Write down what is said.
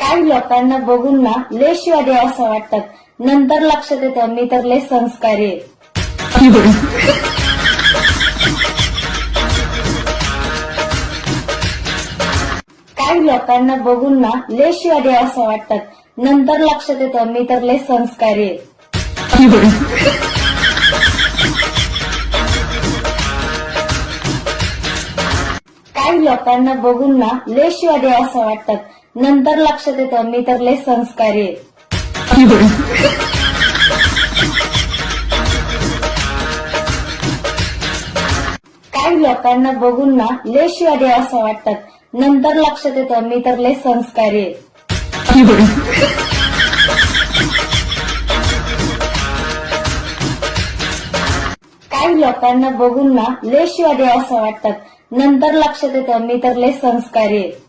काही लोकांना बघून ना लय शिव्या द्यावं असं वाटतात. नंतर लक्षात येतं मी तर लय संस्कारी आहे. काही लोकांना बघून ना लय शिव्या द्यावं असं वाटतात. नंतर लक्षात येतं मी तर लय संस्कारी आहे. काही लोकांना बघून ना लय शिव्या द्यावं असं वाटतात. नंतर लक्षात येतं मी तर लय संस्कारी आहे. काही लोकांना बघून ना लय शिव्या द्यावं असं वाटतात. नंतर लक्षात येतं मी तर लय संस्कारी आहे. काही लोकांना बघून ना लय शिव्या द्यावं असं वाटतात. नंतर लक्षात येतं मी तर लय संस्कारी आहे.